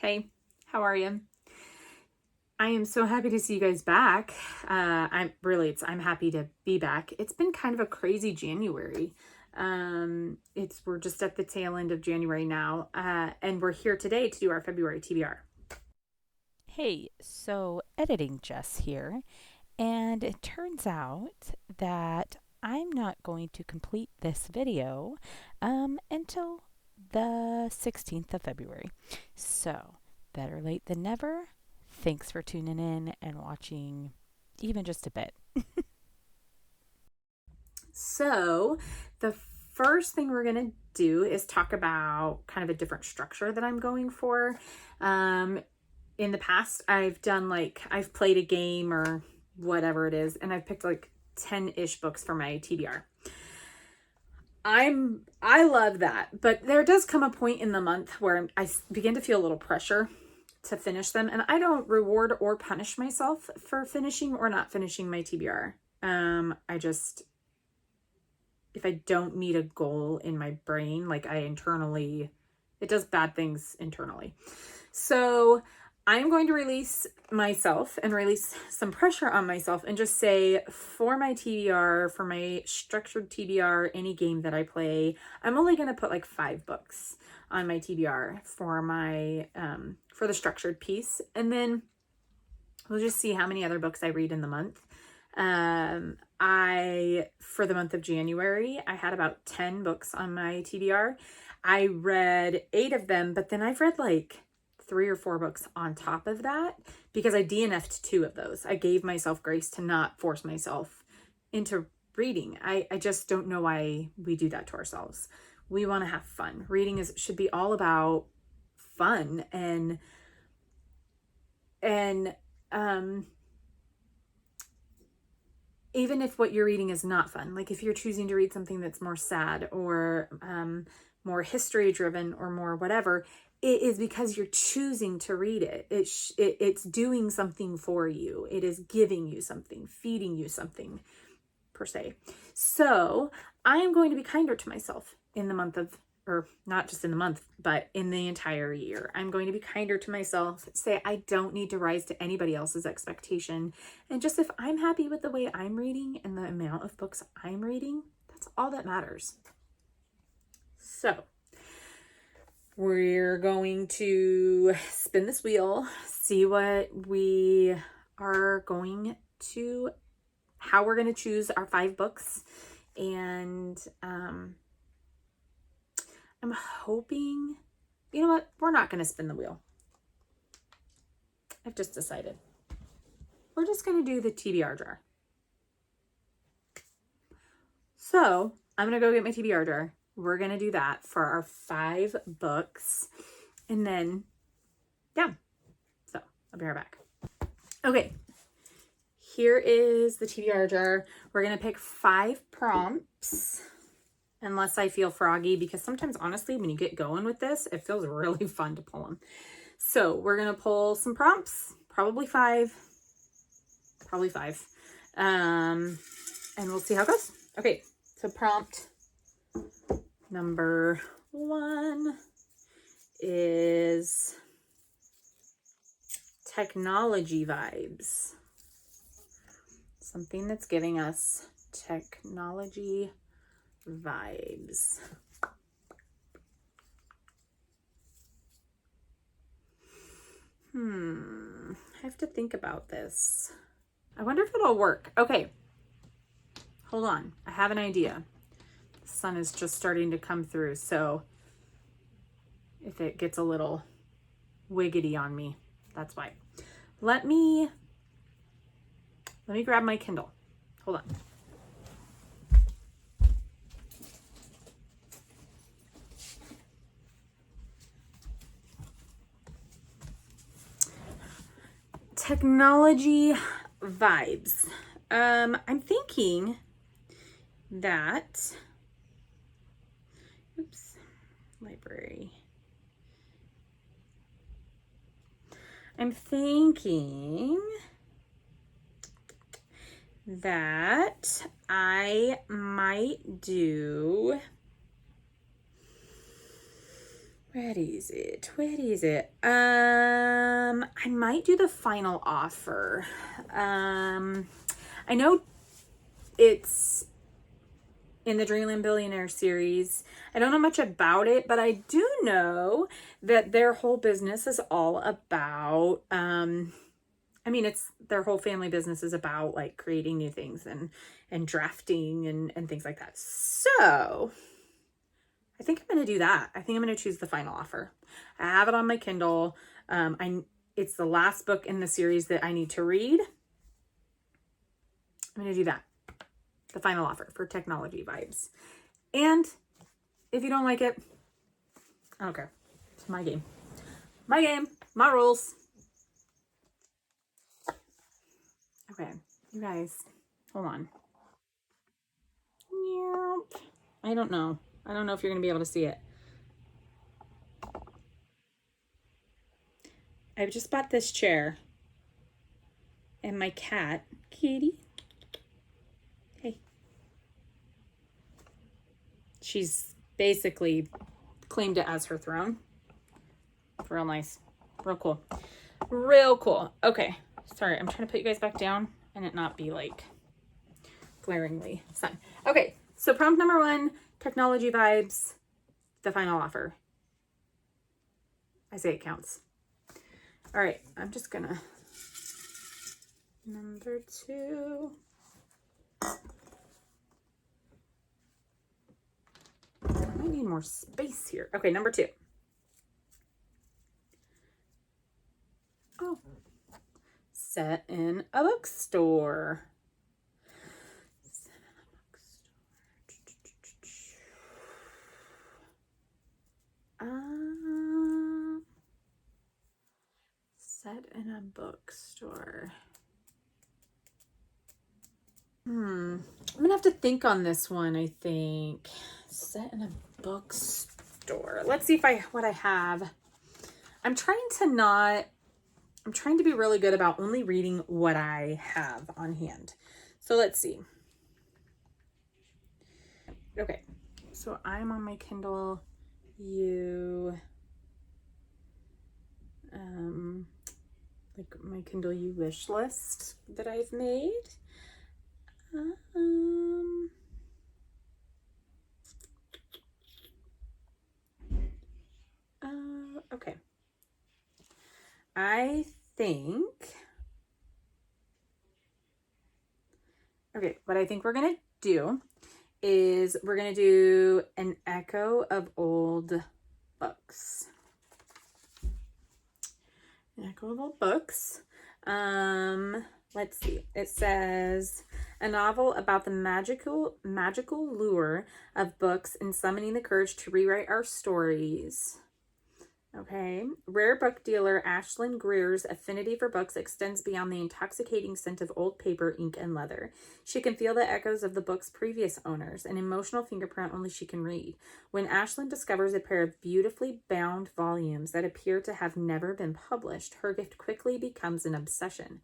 Hey, how are you? I am so happy to see you guys back. I'm happy to be back. It's been kind of a crazy January. We're just at the tail end of January now, and we're here today to do our February TBR. Hey, so editing Jess here, and it turns out that I'm not going to complete this video until the 16th of February. So, better late than never. Thanks for tuning in and watching even just a bit. So, the first thing we're gonna do is talk about kind of a different structure that I'm going for. Um, in the past, I've played a game or whatever it is, and I've picked like 10-ish books for my TBR. I love that, but there does come a point in the month where I begin to feel a little pressure to finish them, and I don't reward or punish myself for finishing or not finishing my TBR. I just, if I don't meet a goal in my brain, like it does bad things internally. So I'm going to release myself and release some pressure on myself and just say, for my TBR, for my structured TBR, any game that I play, I'm only going to put like 5 books on my TBR for for the structured piece. And then we'll just see how many other books I read in the month. For the month of January, I had about 10 books on my TBR. I read 8 of them, but then I've read like 3 or 4 books on top of that because I DNF'd 2 of those. I gave myself grace to not force myself into reading. I just don't know why we do that to ourselves. We want to have fun. Reading should be all about fun and even if what you're reading is not fun, like if you're choosing to read something that's more sad or more history driven or more whatever, it is because you're choosing to read it. It's doing something for you. It is giving you something, feeding you something, per se. So I am going to be kinder to myself in the month of, or not just in the month, but in the entire year. I'm going to be kinder to myself, say I don't need to rise to anybody else's expectation. And just if I'm happy with the way I'm reading and the amount of books I'm reading, that's all that matters. So we're going to spin this wheel, see what we are going to, how we're going to choose our 5 books. And I'm hoping, you know what? We're not going to spin the wheel. I've just decided. We're just going to do the TBR jar. So I'm going to go get my TBR jar. We're going to do that for our 5 books. And then, yeah. So I'll be right back. Okay. Here is the TBR jar. We're going to pick 5 prompts. Unless I feel froggy, because sometimes, honestly, when you get going with this, it feels really fun to pull them. So we're going to pull some prompts, probably 5. And we'll see how it goes. Okay, so prompt number 1 is technology vibes. Something that's giving us technology vibes. I have to think about this. I wonder if it'll work. Okay, hold on. I have an idea. The sun is just starting to come through, so if it gets a little wiggity on me, that's why. Let me grab my Kindle. Hold on. Technology vibes. I'm thinking that, library. I'm thinking that I might do, What is it? What is it? I might do the final offer. I know it's in the Dreamland Billionaire series. I don't know much about it, but I do know that their whole business is all about, it's their whole family business is about like creating new things and drafting and things like that. So I think I'm going to do that. I think I'm going to choose the final offer. I have it on my Kindle. It's the last book in the series that I need to read. I'm going to do that. The final offer for Technology Vibes. And if you don't like it, I don't care. It's my game. My game, my rules. Okay, you guys, hold on. I don't know. I don't know if you're going to be able to see it. I just bought this chair. And my cat, Kitty. Hey. She's basically claimed it as her throne. Real nice. Real cool. Real cool. Okay. Sorry, I'm trying to put you guys back down and it not be like glaringly sun. Okay, so prompt number 1, Technology Vibes, the final offer. I say it counts. All right, I'm just gonna, number 2. I might need more space here. Okay, number 2. Oh, set in a bookstore. Set in a bookstore. I'm gonna have to think on this one, I think. Set in a bookstore. Let's see what I have. I'm trying to be really good about only reading what I have on hand. So let's see. Okay, so I'm on my Kindle like my Kindle U wish list that I've made. Okay. I think, okay, what I think we're going to do is we're going to do an echo of old books. An echo of old books. Let's see. It says a novel about the magical lure of books and summoning the courage to rewrite our stories. Okay. Rare book dealer Ashlyn Greer's affinity for books extends beyond the intoxicating scent of old paper, ink, and leather. She can feel the echoes of the book's previous owners, an emotional fingerprint only she can read. When Ashlyn discovers a pair of beautifully bound volumes that appear to have never been published, her gift quickly becomes an obsession.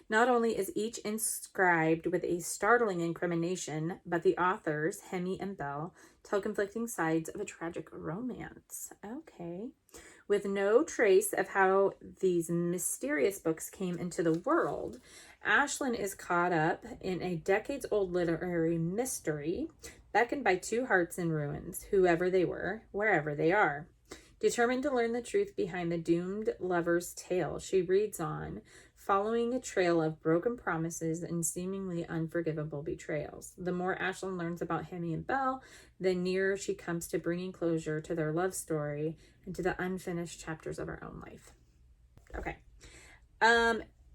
Not only is each inscribed with a startling incrimination, but the authors, Hemi and Bell, tell conflicting sides of a tragic romance. Okay. With no trace of how these mysterious books came into the world, Ashlyn is caught up in a decades-old literary mystery, beckoned by two hearts in ruins, whoever they were, wherever they are. Determined to learn the truth behind the doomed lover's tale, she reads on, following a trail of broken promises and seemingly unforgivable betrayals. The more Ashlyn learns about Hemi and Belle, the nearer she comes to bringing closure to their love story and to the unfinished chapters of her own life. Okay.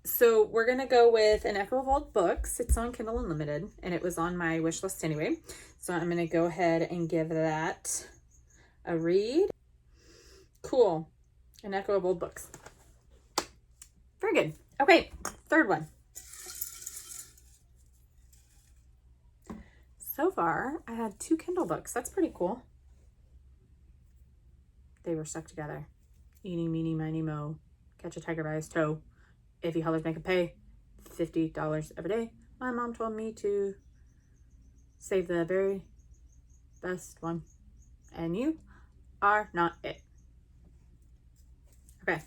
So we're going to go with An Echo of Old Books. It's on Kindle Unlimited, and it was on my wish list anyway. So I'm going to go ahead and give that a read. Cool. An Echo of Old Books. Very good. Okay, third one. So far, I had 2 Kindle books. That's pretty cool. They were stuck together. Eeny, meeny, miny, moe. Catch a tiger by his toe. If he hollers, make him pay. $50 every day. My mom told me to save the very best one. And you are not it. Okay.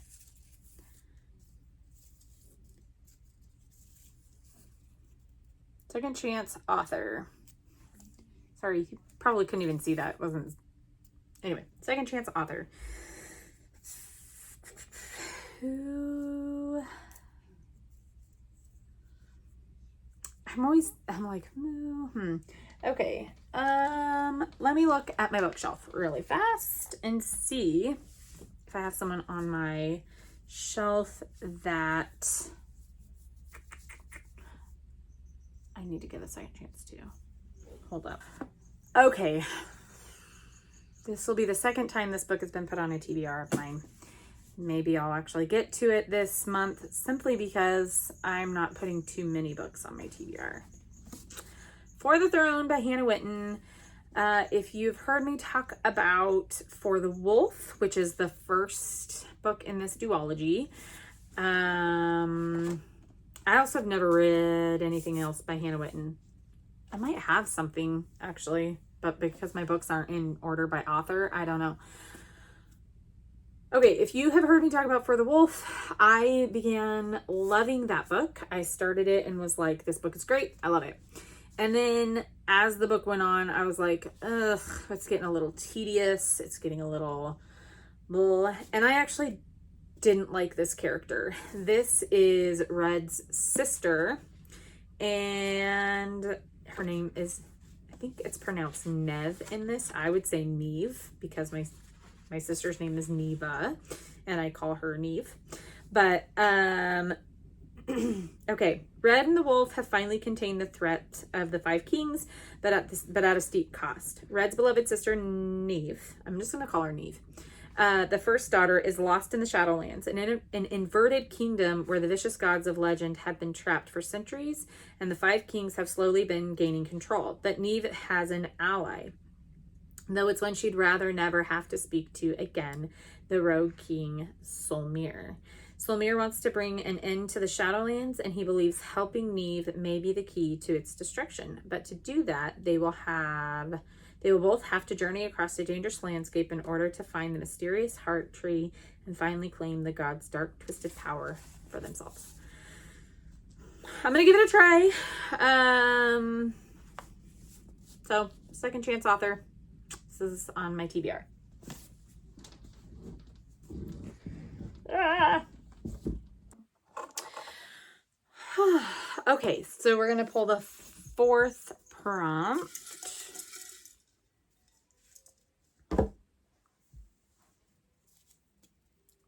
Second chance author. Sorry, you probably couldn't even see that. It wasn't. Anyway, second chance author. Who? I'm like, okay. Let me look at my bookshelf really fast and see if I have someone on my shelf that I need to give a second chance to. Hold up. Okay. This will be the second time this book has been put on a TBR of mine. Maybe I'll actually get to it this month simply because I'm not putting too many books on my TBR. For the Throne by Hannah Whitten. If you've heard me talk about For the Wolf, which is the first book in this duology, I also have never read anything else by Hannah Whitten. I might have something actually, but because my books aren't in order by author, I don't know. Okay, if you have heard me talk about For the Wolf, I began loving that book. I started it and was like, this book is great. I love it. And then as the book went on, I was like, ugh, it's getting a little tedious. It's getting a little blah. And I actually didn't like this character. This is Red's sister, and her name is, I think it's pronounced Nev in this. I would say Neve because my sister's name is Neva and I call her Neve. But okay, Red and the Wolf have finally contained the threat of the Five Kings, but at a steep cost. Red's beloved sister Neve, I'm just going to call her Neve, the first daughter, is lost in the Shadowlands, an inverted kingdom where the vicious gods of legend have been trapped for centuries, and the Five Kings have slowly been gaining control. But Neve has an ally, though it's one she'd rather never have to speak to again, the rogue king Solmir. Solmir wants to bring an end to the Shadowlands, and he believes helping Neve may be the key to its destruction. But to do that, they will both have to journey across a dangerous landscape in order to find the mysterious heart tree and finally claim the god's dark, twisted power for themselves. I'm gonna give it a try. So, second chance author. This is on my TBR. Okay, so we're gonna pull the fourth prompt.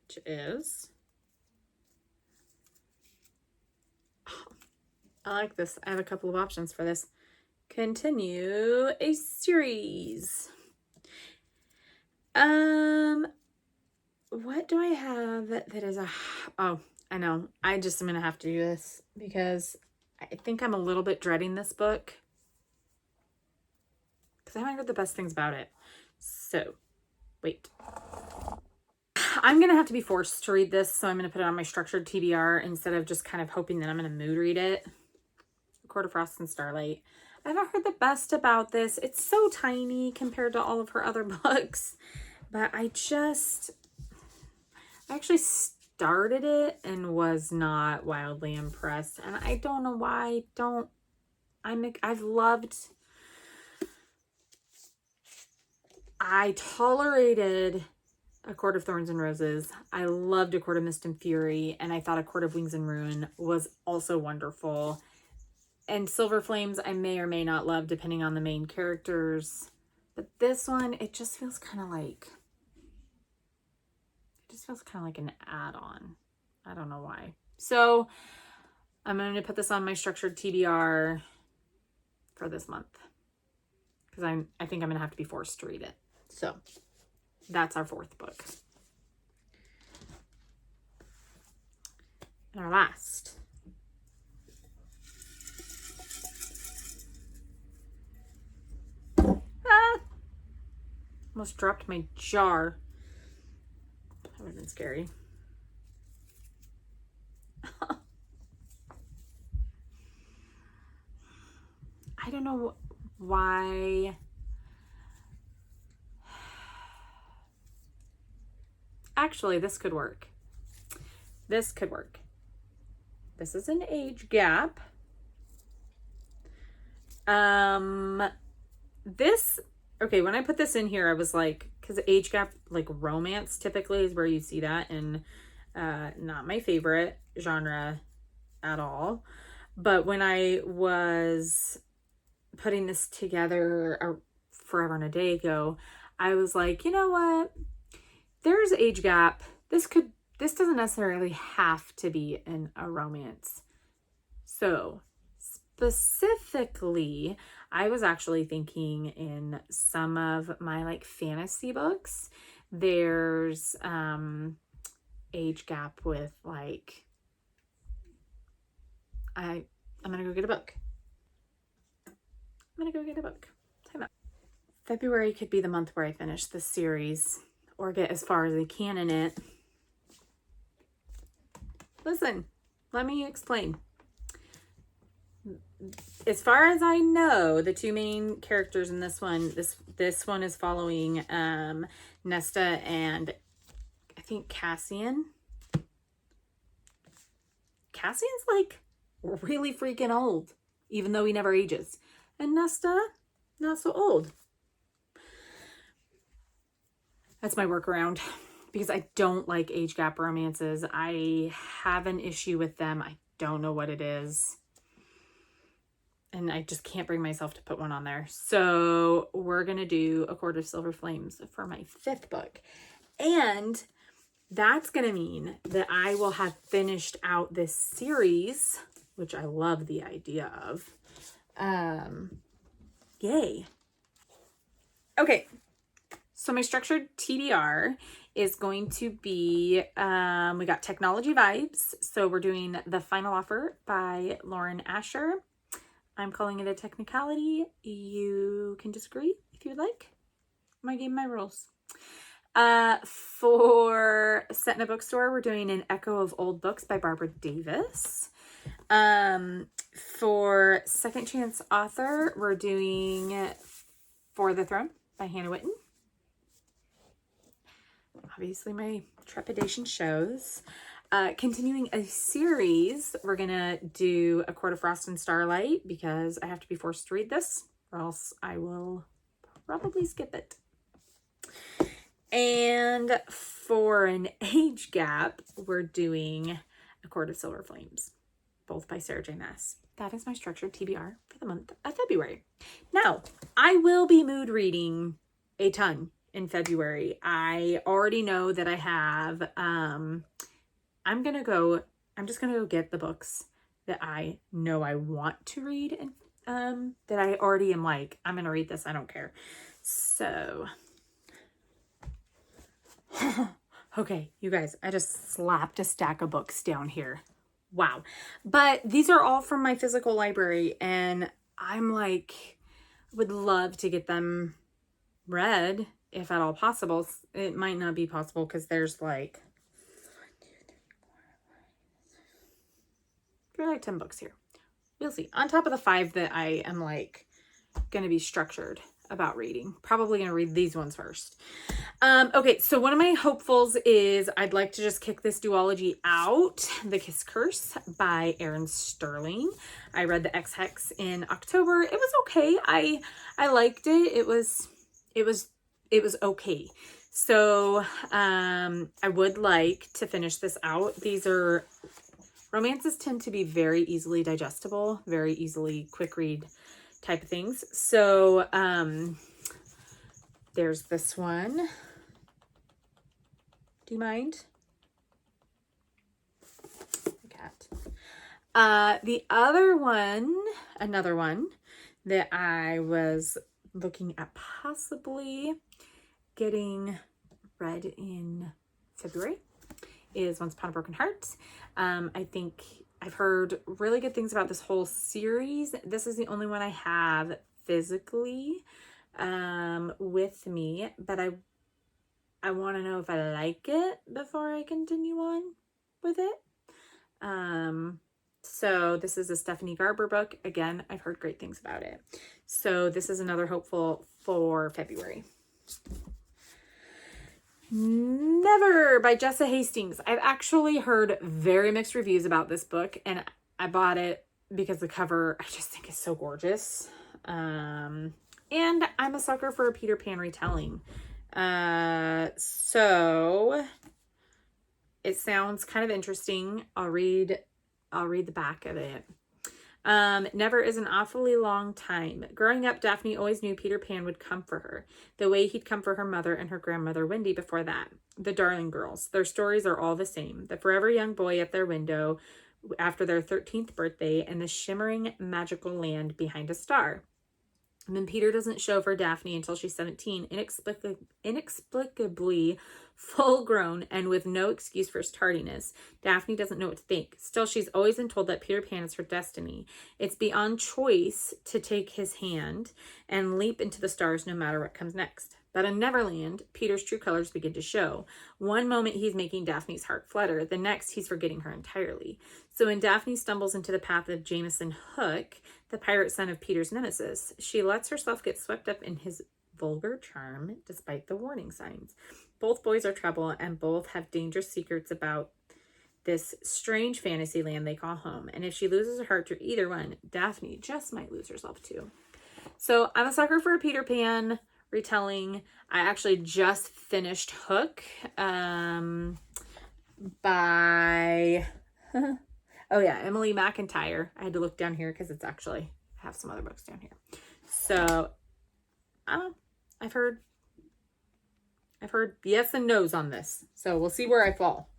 Which is, I like this. I have a couple of options for this. Continue a series. What do I have that is oh, I know. I just am going to have to do this because I think I'm a little bit dreading this book because I haven't heard the best things about it. So, wait. I'm going to have to be forced to read this, so I'm going to put it on my structured TBR instead of just kind of hoping that I'm going to mood read it. Court of Frost and Starlight. I haven't heard the best about this. It's so tiny compared to all of her other books, but I actually started it and was not wildly impressed, and I don't know why. I tolerated A Court of Thorns and Roses. I loved A Court of Mist and Fury, and I thought A Court of Wings and Ruin was also wonderful. And Silver Flames I may or may not love depending on the main characters. But this one, it just feels kind of like an add-on. I don't know why. So I'm going to put this on my structured TBR for this month because I think I'm going to have to be forced to read it. So that's our fourth book. And our last. Almost dropped my jar. That would have been scary. I don't know why. Actually, this could work. This could work. This is an age gap. This, okay, when I put this in here, I was like, because age gap, like romance typically is where you see that, and not my favorite genre at all. But when I was putting this together forever and a day ago, I was like, you know what? There's age gap. This doesn't necessarily have to be in a romance. So specifically, I was actually thinking in some of my like fantasy books, there's age gap with like, I'm gonna go get a book. Time out. February could be the month where I finish this series or get as far as I can in it. Listen, let me explain. As far as I know, the two main characters in this one, this one is following Nesta and I think Cassian. Cassian's like really freaking old, even though he never ages. And Nesta, not so old. That's my workaround because I don't like age gap romances. I have an issue with them. I don't know what it is. And I just can't bring myself to put one on there. So we're going to do A Court of Silver Flames for my 5th book. And that's going to mean that I will have finished out this series, which I love the idea of. Yay. Okay. So my structured TBR is going to be, we got Technology Vibes. So we're doing The Final Offer by Lauren Asher. I'm calling it a technicality. You can disagree if you would like. My game, my rules. For Set in a Bookstore, we're doing An Echo of Old Books by Barbara Davis. For Second Chance Author, we're doing For the Throne by Hannah Witten. Obviously, my trepidation shows. Continuing a series, we're going to do A Court of Frost and Starlight because I have to be forced to read this or else I will probably skip it. And for an age gap, we're doing A Court of Silver Flames, both by Sarah J. Maas. That is my structured TBR for the month of February. Now, I will be mood reading a ton in February. I already know that I have, I'm just gonna go get the books that I know I want to read and that I already am like, I'm gonna read this, I don't care. So, okay, you guys, I just slapped a stack of books down here. Wow. But these are all from my physical library and I'm like, would love to get them read if at all possible. It might not be possible because there's like, there are like 10 books here. We'll see. On top of the 5 that I am like going to be structured about reading. Probably going to read these ones first. Okay, so one of my hopefuls is I'd like to just kick this duology out. The Kiss Curse by Erin Sterling. I read the X-Hex in October. It was okay. I liked it. It was okay. So I would like to finish this out. Romances tend to be very easily digestible, very easily quick read type of things. So there's this one. Do you mind? The cat. The other one, another one that I was looking at possibly getting read in February is Once Upon a Broken Heart. I think I've heard really good things about this whole series. This is the only one I have physically with me, but I want to know if I like it before I continue on with it. So this is a Stephanie Garber book. Again, I've heard great things about it. So this is another hopeful for February. Never by Jessa Hastings. I've actually heard very mixed reviews about this book, and I bought it because the cover I just think is so gorgeous. And I'm a sucker for a Peter Pan retelling. So it sounds kind of interesting. I'll read the back of it. Never is an awfully long time. Growing up, Daphne always knew Peter Pan would come for her, the way he'd come for her mother and her grandmother Wendy before that. The Darling Girls. Their stories are all the same. The forever young boy at their window after their 13th birthday and the shimmering magical land behind a star. And then Peter doesn't show for Daphne until she's 17, inexplicably full grown and with no excuse for his tardiness. Daphne doesn't know what to think. Still, she's always been told that Peter Pan is her destiny. It's beyond choice to take his hand and leap into the stars no matter what comes next. But in Neverland, Peter's true colors begin to show. One moment he's making Daphne's heart flutter, the next he's forgetting her entirely. So when Daphne stumbles into the path of Jameson Hook, the pirate son of Peter's nemesis, she lets herself get swept up in his vulgar charm despite the warning signs. Both boys are trouble and both have dangerous secrets about this strange fantasy land they call home. And if she loses her heart to either one, Daphne just might lose herself too. So I'm a sucker for a Peter Pan retelling. I actually just finished Hook by Emily McIntyre. I had to look down here because it's actually, I have some other books down here. So I've heard yes and no's on this. So we'll see where I fall.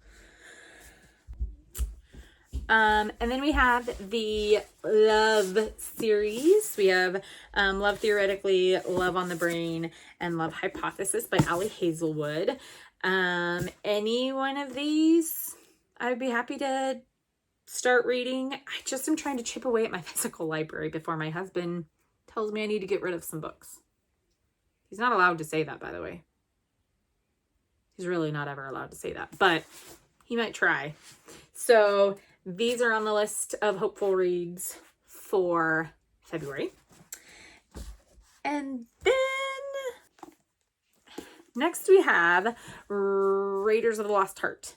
And then we have the Love series. We have Love Theoretically, Love on the Brain, and Love Hypothesis by Ali Hazelwood. Any one of these, I'd be happy to start reading. I just am trying to chip away at my physical library before my husband tells me I need to get rid of some books. He's not allowed to say that, by the way. He's really not ever allowed to say that, but he might try. So these are on the list of hopeful reads for February. And then next we have Raiders of the Lost Heart.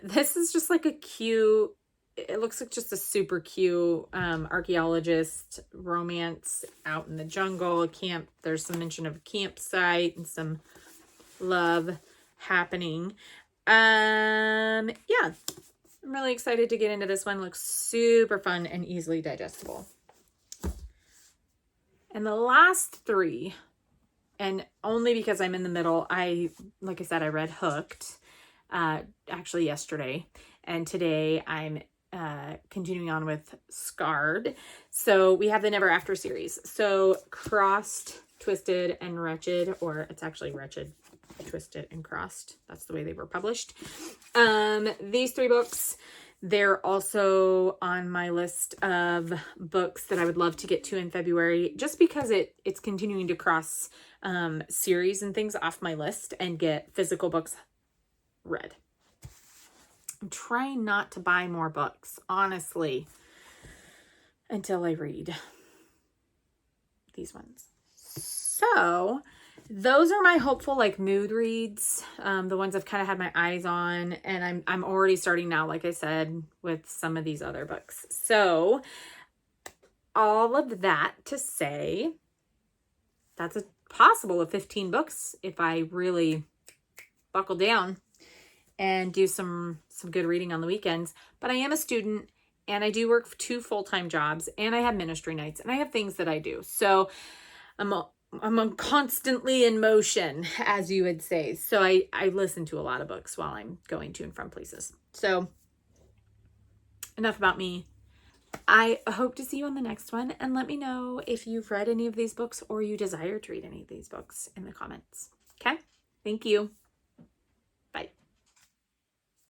This is just like a cute, it looks like just a super cute archaeologist romance out in the jungle, a camp. There's some mention of a campsite and some love happening. Yeah, I'm really excited to get into this one. Looks super fun and easily digestible. And the last three, and only because I'm in the middle, like I said, I read Hooked actually yesterday, and today I'm continuing on with Scarred. So we have the Never After series. So Crossed, Twisted, and Wretched, or it's actually Wretched, Twisted, and Crossed. That's the way they were published. These three books, they're also on my list of books that I would love to get to in February, just because it's continuing to cross series and things off my list and get physical books read. I'm trying not to buy more books, honestly, until I read these ones. So those are my hopeful mood reads, the ones I've kind of had my eyes on, and I'm already starting now, like I said, with some of these other books. So all of that to say, that's a possible of 15 books if I really buckle down and do some good reading on the weekends. But I am a student, and I do work 2 full-time jobs, and I have ministry nights, and I have things that I do. So I'm constantly in motion, as you would say. So I listen to a lot of books while I'm going to and from places. So enough about me. I hope to see you on the next one, and let me know if you've read any of these books or you desire to read any of these books in the comments. Okay? Thank you.